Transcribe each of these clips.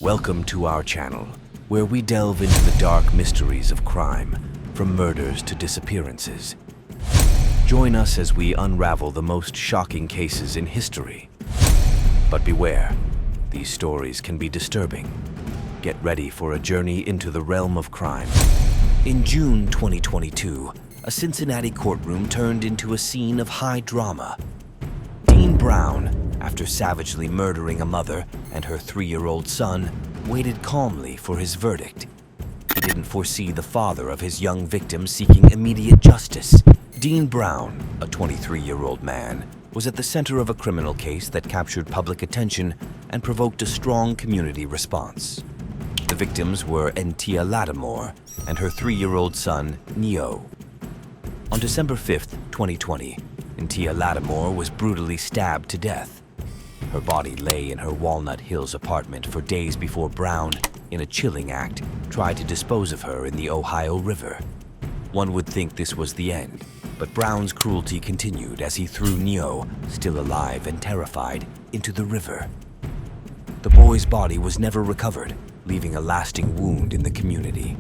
Welcome to our channel, where we delve into the dark mysteries of crime, from murders to disappearances. Join us as we unravel the most shocking cases in history. But beware, these stories can be disturbing. Get ready for a journey into the realm of crime. In June 2022, a Cincinnati courtroom turned into a scene of high drama. Dean Brown, after savagely murdering a mother and her 3-year-old son, waited calmly for his verdict. He didn't foresee the father of his young victim seeking immediate justice. Dean Brown, a 23-year-old man, was at the center of a criminal case that captured public attention and provoked a strong community response. The victims were Entia Lattimore and her 3-year-old son, Neo. On December 5, 2020, Entia Lattimore was brutally stabbed to death. Her body lay in her Walnut Hills apartment for days before Brown, in a chilling act, tried to dispose of her in the Ohio River. One would think this was the end, but Brown's cruelty continued as he threw Neo, still alive and terrified, into the river. The boy's body was never recovered, leaving a lasting wound in the community.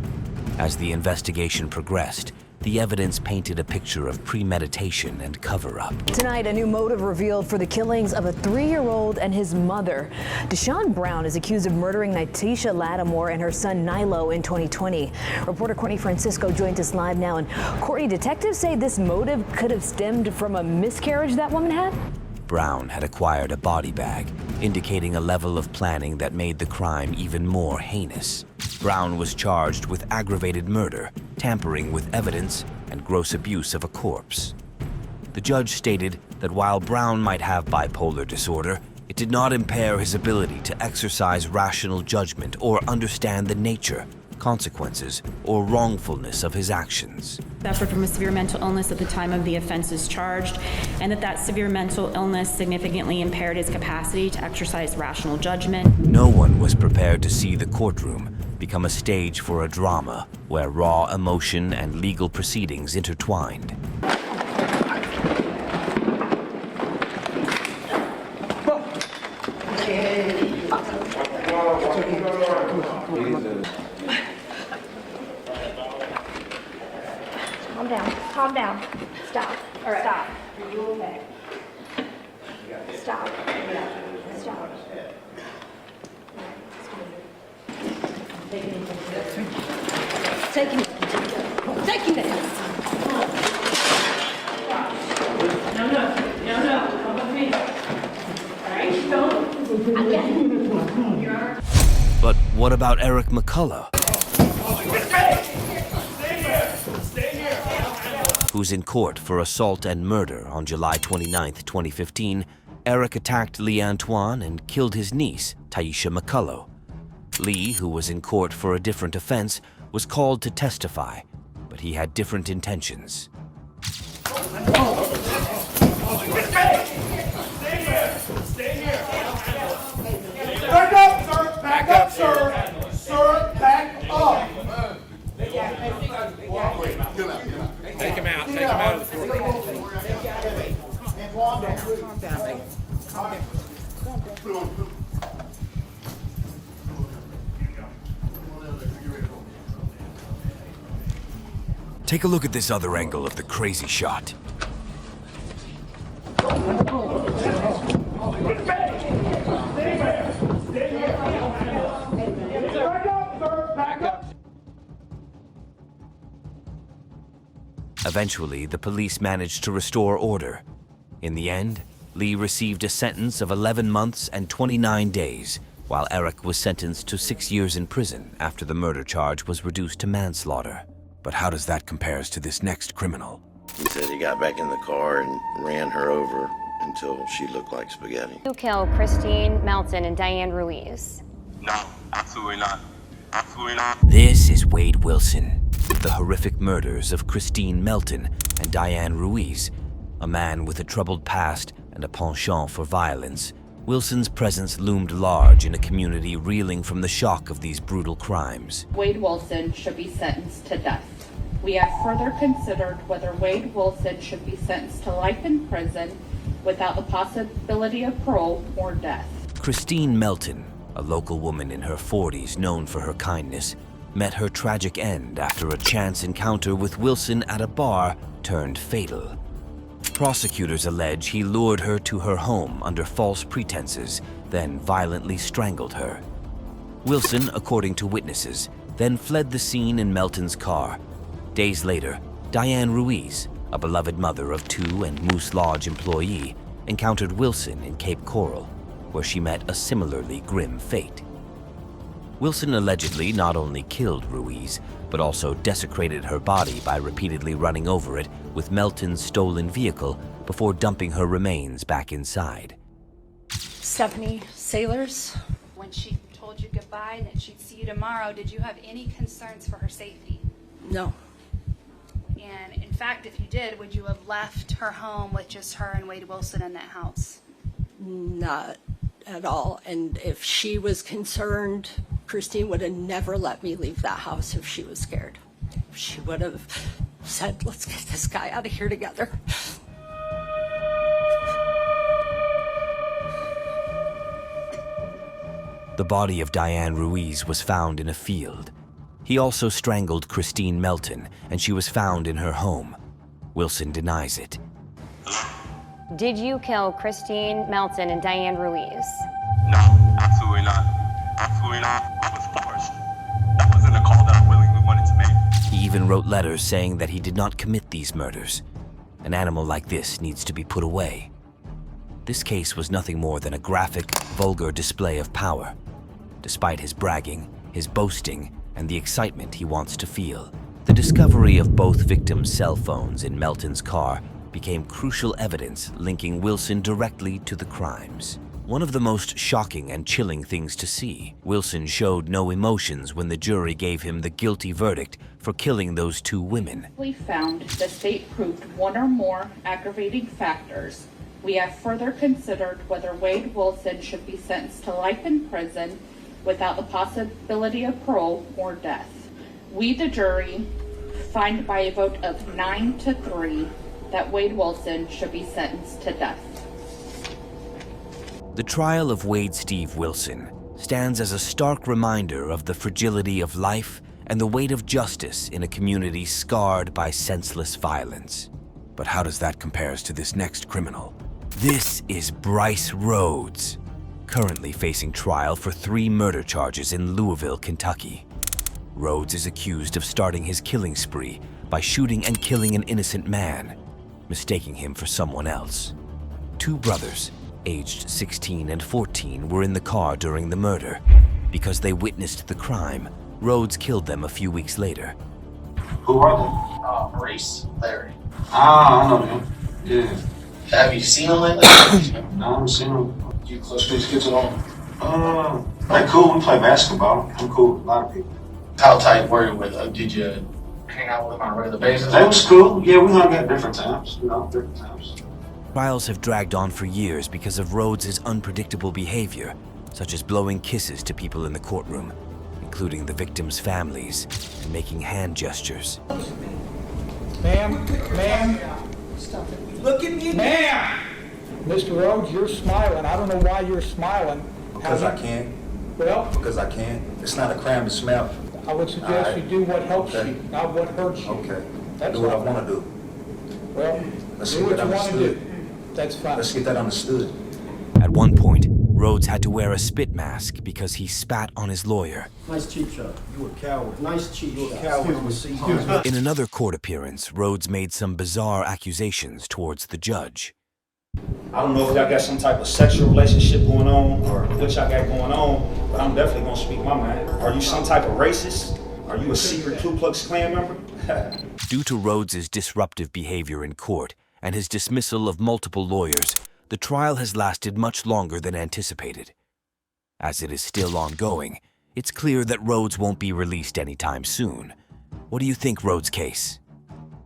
As the investigation progressed, the evidence painted a picture of premeditation and cover-up. Tonight, a new motive revealed for the killings of a 3-year-old and his mother. Deshaun Brown is accused of murdering Natisha Lattimore and her son Nilo in 2020. Reporter Courtney Francisco joins us live now. And Courtney, detectives say this motive could have stemmed from a miscarriage that woman had? Brown had acquired a body bag, indicating a level of planning that made the crime even more heinous. Brown was charged with aggravated murder, tampering with evidence, and gross abuse of a corpse. The judge stated that while Brown might have bipolar disorder, it did not impair his ability to exercise rational judgment or understand the nature, consequences, or wrongfulness of his actions. Suffered from a severe mental illness at the time of the offenses charged, and that severe mental illness significantly impaired his capacity to exercise rational judgment. No one was prepared to see the courtroom become a stage for a drama where raw emotion and legal proceedings intertwined. Calm down. Stop. All right. Stop. Are you okay? Stop. Stop. Taking it. No. Come with me. All right, don't. I get it. But what about Eric McCullough? Who's in court for assault and murder on July 29, 2015, Eric attacked Lee Antoine and killed his niece, Taisha McCullough. Lee, who was in court for a different offense, was called to testify, but he had different intentions. Back up, sir! Back up, sir! Sir, back up! Take him out of the court. Calm down, baby. Calm down. Take a look at this other angle of the crazy shot. Eventually, the police managed to restore order. In the end, Lee received a sentence of 11 months and 29 days, while Eric was sentenced to 6 years in prison after the murder charge was reduced to manslaughter. But how does that compare to this next criminal? He said he got back in the car and ran her over until she looked like spaghetti. Who killed Christine Melton and Diane Ruiz? No, absolutely not. Absolutely not. This is Wade Wilson. The horrific murders of Christine Melton and Diane Ruiz, a man with a troubled past and a penchant for violence. Wilson's presence loomed large in a community reeling from the shock of these brutal crimes. Wade Wilson should be sentenced to death. We have further considered whether Wade Wilson should be sentenced to life in prison without the possibility of parole or death. Christine Melton a local woman in her 40s known for her kindness, met her tragic end after a chance encounter with Wilson at a bar turned fatal. Prosecutors allege he lured her to her home under false pretenses, then violently strangled her. Wilson, according to witnesses, then fled the scene in Melton's car. Days later, Diane Ruiz, a beloved mother of 2 and Moose Lodge employee, encountered Wilson in Cape Coral, where she met a similarly grim fate. Wilson allegedly not only killed Ruiz, but also desecrated her body by repeatedly running over it with Melton's stolen vehicle before dumping her remains back inside. Stephanie Sailors, when she told you goodbye and that she'd see you tomorrow, did you have any concerns for her safety? No. And in fact, if you did, would you have left her home with just her and Wade Wilson in that house? Not at all. And if she was concerned, Christine would have never let me leave that house if she was scared. She would have said, let's get this guy out of here together. The body of Diane Ruiz was found in a field. He also strangled Christine Melton, and she was found in her home. Wilson denies it. Did you kill Christine Melton and Diane Ruiz? No, absolutely not. Absolutely not. I was forced. That wasn't a call that I willingly wanted to make. He even wrote letters saying that he did not commit these murders. An animal like this needs to be put away. This case was nothing more than a graphic, vulgar display of power. Despite his bragging, his boasting, and the excitement he wants to feel, the discovery of both victims' cell phones in Melton's car became crucial evidence linking Wilson directly to the crimes. One of the most shocking and chilling things to see, Wilson showed no emotions when the jury gave him the guilty verdict for killing those 2 women. We found the state proved one or more aggravating factors. We have further considered whether Wade Wilson should be sentenced to life in prison without the possibility of parole or death. We, the jury, find by a vote of 9-3 that Wade Wilson should be sentenced to death. The trial of Wade Steve Wilson stands as a stark reminder of the fragility of life and the weight of justice in a community scarred by senseless violence. But how does that compare to this next criminal? This is Bryce Rhodes, currently facing trial for 3 murder charges in Louisville, Kentucky. Rhodes is accused of starting his killing spree by shooting and killing an innocent man, mistaking him for someone else. 2 brothers, aged 16 and 14, were in the car during the murder. Because they witnessed the crime, Rhodes killed them a few weeks later. Who are they? Maurice, Larry. Ah, I know him. Yeah. Have you seen him lately? No, I haven't seen him. You close to these kids at all? They cool. We play basketball. I'm cool with a lot of people. How tight were you with them? Did you hang out with them on a regular basis? They was cool. Yeah, we hung at different times. Different times. Trials have dragged on for years because of Rhodes' unpredictable behavior, such as blowing kisses to people in the courtroom, including the victims' families, and making hand gestures. Ma'am, look at me, ma'am. Mr. Rhodes, you're smiling. I don't know why you're smiling. Because I can. Well, because I can. It's not a crime to smell. I would suggest you do what helps you, not what hurts you. Okay. That's do what all. I want to do. Well, Let's do get what that you want to understood. do. That's fine. Let's get that understood. At one point, Rhodes had to wear a spit mask because he spat on his lawyer. Nice cheek shot. You a coward. Nice cheek shot. You a coward. In another court appearance, Rhodes made some bizarre accusations towards the judge. I don't know if y'all got some type of sexual relationship going on or what y'all got going on, but I'm definitely gonna speak my mind. Are you some type of racist? Are you a secret Ku Klux Klan member? Due to Rhodes' disruptive behavior in court and his dismissal of multiple lawyers, the trial has lasted much longer than anticipated. As it is still ongoing, it's clear that Rhodes won't be released anytime soon. What do you think, Rhodes' case?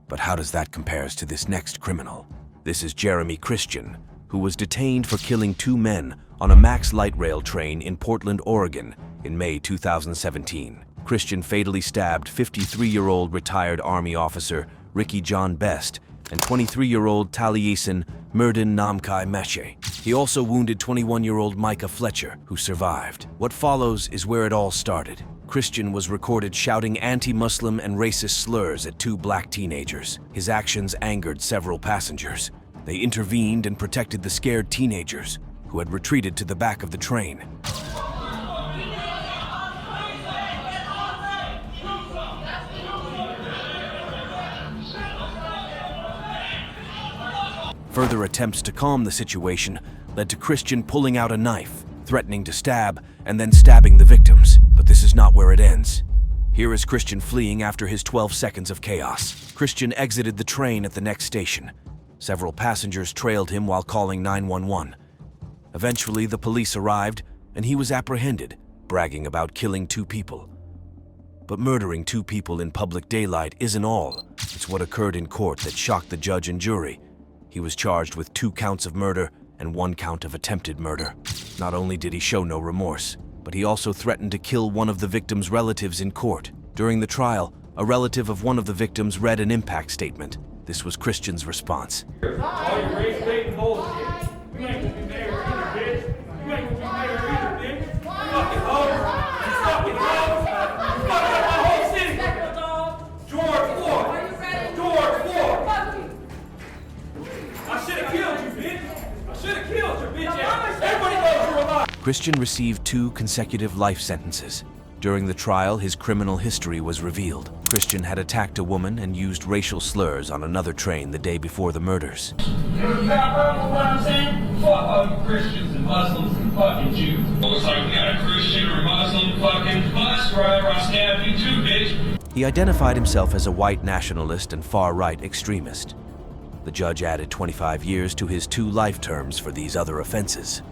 But how does that compare to this next criminal? This is Jeremy Christian, who was detained for killing 2 men on a Max Light Rail train in Portland, Oregon in May 2017. Christian fatally stabbed 53-year-old retired Army officer Ricky John Best and 23-year-old Taliesin Murdin Namkai Meshe. He also wounded 21-year-old Micah Fletcher, who survived. What follows is where it all started. Christian was recorded shouting anti-Muslim and racist slurs at 2 black teenagers. His actions angered several passengers. They intervened and protected the scared teenagers, who had retreated to the back of the train. Further attempts to calm the situation led to Christian pulling out a knife, threatening to stab, and then stabbing the victims. But this is not where it ends. Here is Christian fleeing after his 12 seconds of chaos. Christian exited the train at the next station. Several passengers trailed him while calling 911. Eventually, the police arrived, and he was apprehended, bragging about killing 2 people. But murdering 2 people in public daylight isn't all. It's what occurred in court that shocked the judge and jury. He was charged with 2 counts of murder and 1 count of attempted murder. Not only did he show no remorse, but he also threatened to kill one of the victim's relatives in court. During the trial, a relative of one of the victims read an impact statement. This was Christian's response. All your race bait and bullshit. You ain't gonna be married either, bitch. You ain't gonna be married either, bitch. You fucking hoe. You fucking hoe. You fucking up my whole city. George Floyd. George Floyd. I should have killed you, bitch. I should have killed your bitch ass. Everybody knows you're alive. Christian received 2 consecutive life sentences. During the trial, his criminal history was revealed. Christian had attacked a woman and used racial slurs on another train the day before the murders. You got what I'm saying? Fuck all you Christians and Muslims and fucking Jews. Looks like we got a Christian or Muslim fucking bus driver. I stabbed you too, bitch. He identified himself as a white nationalist and far-right extremist. The judge added 25 years to his 2 life terms for these other offenses.